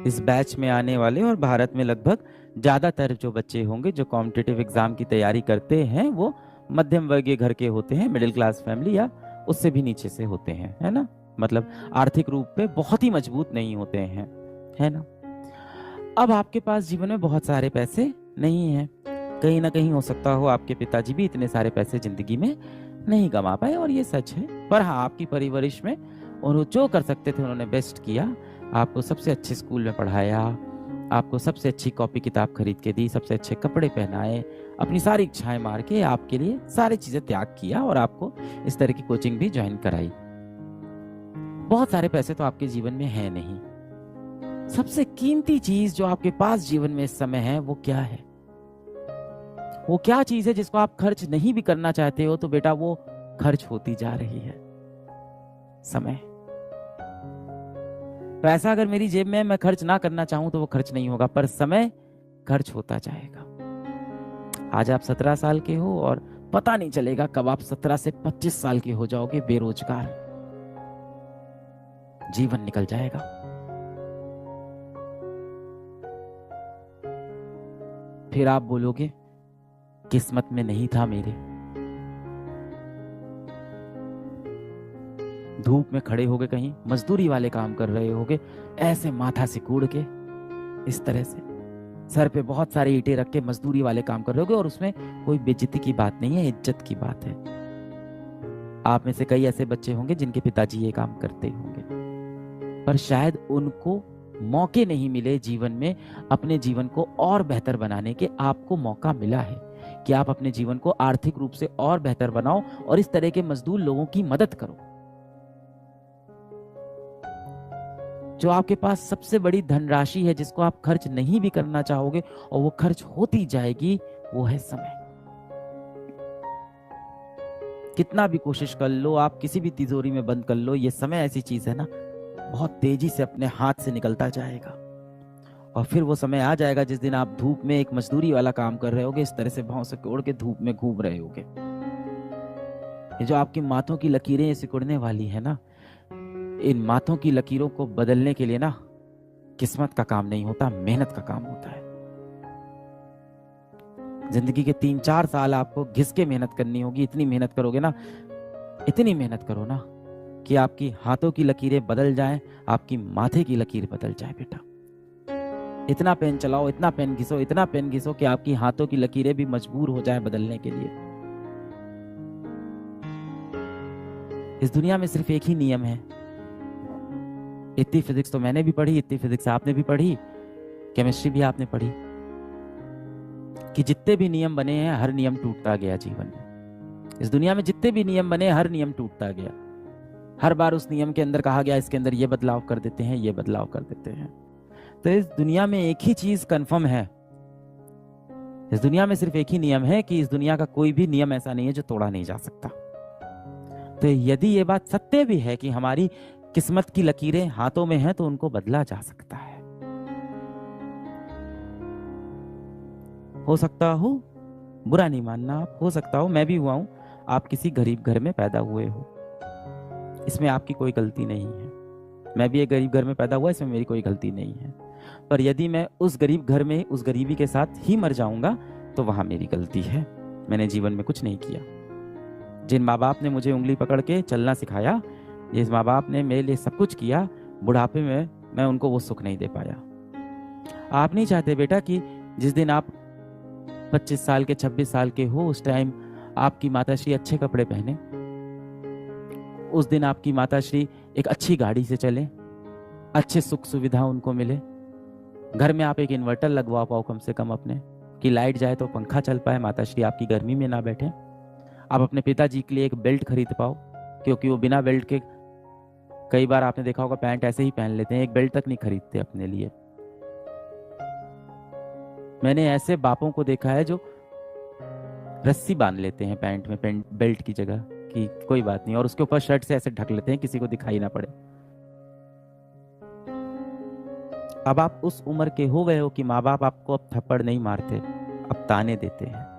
इस बैच में आने वाले और भारत में लगभग ज़्यादातर जो बच्चे होंगे जो कॉम्पिटिटिव एग्ज़ाम की तैयारी करते हैं वो मध्यम वर्गीय घर के होते हैं, मिडिल क्लास फैमिली या उससे भी नीचे से होते हैं, है ना। मतलब आर्थिक रूप पे बहुत ही मजबूत नहीं होते हैं, है ना। अब आपके पास जीवन में बहुत सारे पैसे नहीं हैं, कहीं ना कहीं हो सकता हो आपके पिताजी भी इतने सारे पैसे जिंदगी में नहीं कमा पाए, और ये सच है। पर हाँ, आपकी परवरिश में उन्होंने जो कर सकते थे उन्होंने बेस्ट किया। आपको सबसे अच्छे स्कूल में पढ़ाया, आपको सबसे अच्छी कॉपी किताब खरीद के दी, सबसे अच्छे कपड़े पहनाए, अपनी सारी इच्छाएं मार के आपके लिए सारी चीजें त्याग किया और आपको इस तरह की कोचिंग भी ज्वाइन कराई। बहुत सारे पैसे तो आपके जीवन में है नहीं। सबसे कीमती चीज जो आपके पास जीवन में इस समय है वो क्या है? वो क्या चीज है जिसको आप खर्च नहीं भी करना चाहते हो तो बेटा वो खर्च होती जा रही है? समय। पैसा अगर मेरी जेब में मैं खर्च ना करना चाहूं तो वो खर्च नहीं होगा, पर समय खर्च होता जाएगा। आज आप 17 साल के हो और पता नहीं चलेगा कब आप 17 से 25 साल के हो जाओगे बेरोजगार। जीवन निकल जाएगा। फिर आप बोलोगे किस्मत में नहीं था मेरे। धूप में खड़े होगे, कहीं मजदूरी वाले काम कर रहे होगे, ऐसे माथा सिकुड़ के, इस तरह से सर पे बहुत सारे ईंटें रख के मजदूरी वाले काम कर रहे होगे, और उसमें कोई बेइज्जती की बात नहीं है, इज्जत की बात है। आप में से कई ऐसे बच्चे होंगे जिनके पिताजी ये काम करते होंगे, पर शायद उनको मौके नहीं मिले जीवन में अपने जीवन को और बेहतर बनाने के। आपको मौका मिला है कि आप अपने जीवन को आर्थिक रूप से और बेहतर बनाओ और इस तरह के मजदूर लोगों की मदद करो। जो आपके पास सबसे बड़ी धनराशि है जिसको आप खर्च नहीं भी करना चाहोगे और वो खर्च होती जाएगी, वो है समय। कितना भी कोशिश कर लो, आप किसी भी तिजोरी में बंद कर लो, ये समय ऐसी चीज है ना, बहुत तेजी से अपने हाथ से निकलता जाएगा। और फिर वो समय आ जाएगा जिस दिन आप धूप में एक मजदूरी वाला काम कर रहे होगे, इस तरह से भाव से कोड़ के धूप में घूम रहे होगे। ये जो आपकी माथों की लकीरें सिकुड़ने वाली है ना, इन माथों की लकीरों को बदलने के लिए ना किस्मत का काम नहीं होता, मेहनत का काम होता है। जिंदगी के 3-4 साल आपको घिस के मेहनत करनी होगी। इतनी मेहनत करोगे ना, इतनी मेहनत करो ना कि आपकी हाथों की लकीरें बदल जाएं, आपकी माथे की लकीर बदल जाए बेटा। इतना पेन चलाओ, इतना पेन घिसो, इतना पेन घिसो कि आपकी हाथों की लकीरें भी मजबूर हो जाए बदलने के लिए। इस दुनिया में सिर्फ एक ही नियम है। इतनी फिजिक्स तो मैंने भी पढ़ी, इतनी फिजिक्स आपने भी पढ़ी, केमिस्ट्री भी आपने पढ़ी, कि जितने भी नियम बने हैं हर नियम टूटता गया जीवन में। इस दुनिया में जितने भी नियम बने हर नियम टूटता गया। हर बार उस नियम के अंदर कहा गया इसके अंदर ये बदलाव कर देते हैं, ये बदलाव कर देते हैं। तो इस दुनिया में एक ही चीज कंफर्म है, इस दुनिया में सिर्फ एक ही नियम है कि इस दुनिया का कोई भी नियम ऐसा नहीं है जो तोड़ा नहीं जा सकता। तो यदि ये बात सत्य भी है कि हमारी किस्मत की लकीरें हाथों में हैं तो उनको बदला जा सकता है। हो सकता हो, बुरा नहीं मानना आप, हो सकता हो मैं भी हुआ हूं, आप किसी गरीब घर में पैदा हुए हो, इसमें आपकी कोई गलती नहीं है। मैं भी एक गरीब घर में पैदा हुआ, इसमें मेरी कोई गलती नहीं है। पर यदि मैं उस गरीब घर में उस गरीबी के साथ ही मर जाऊंगा तो वहां मेरी गलती है। मैंने जीवन में कुछ नहीं किया। जिन माँ बाप ने मुझे उंगली पकड़ के चलना सिखाया, जिस माँ बाप ने मेरे लिए सब कुछ किया, बुढ़ापे में मैं उनको वो सुख नहीं दे पाया। आप नहीं चाहते बेटा कि जिस दिन आप 25 साल के 26 साल के हो उस टाइम आपकी माताश्री अच्छे कपड़े पहने, उस दिन आपकी माताश्री एक अच्छी गाड़ी से चले, अच्छे सुख सुविधा उनको मिले, घर में आप एक इन्वर्टर लगवा पाओ कम से कम अपने, कि लाइट जाए तो पंखा चल पाए, माताश्री आपकी गर्मी में ना बैठे। आप अपने पिताजी के लिए एक बेल्ट खरीद पाओ, क्योंकि वो बिना बेल्ट के कई बार आपने देखा होगा पैंट ऐसे ही पहन लेते हैं, एक बेल्ट तक नहीं खरीदते अपने लिए। मैंने ऐसे बापों को देखा है जो रस्सी बांध लेते हैं पैंट में, पैंट बेल्ट की जगह, कि कोई बात नहीं, और उसके ऊपर शर्ट से ऐसे ढक लेते हैं किसी को दिखाई ना पड़े। अब आप उस उम्र के हो गए हो कि माँ बाप आपको अब थप्पड़ नहीं मारते, अब ताने देते हैं।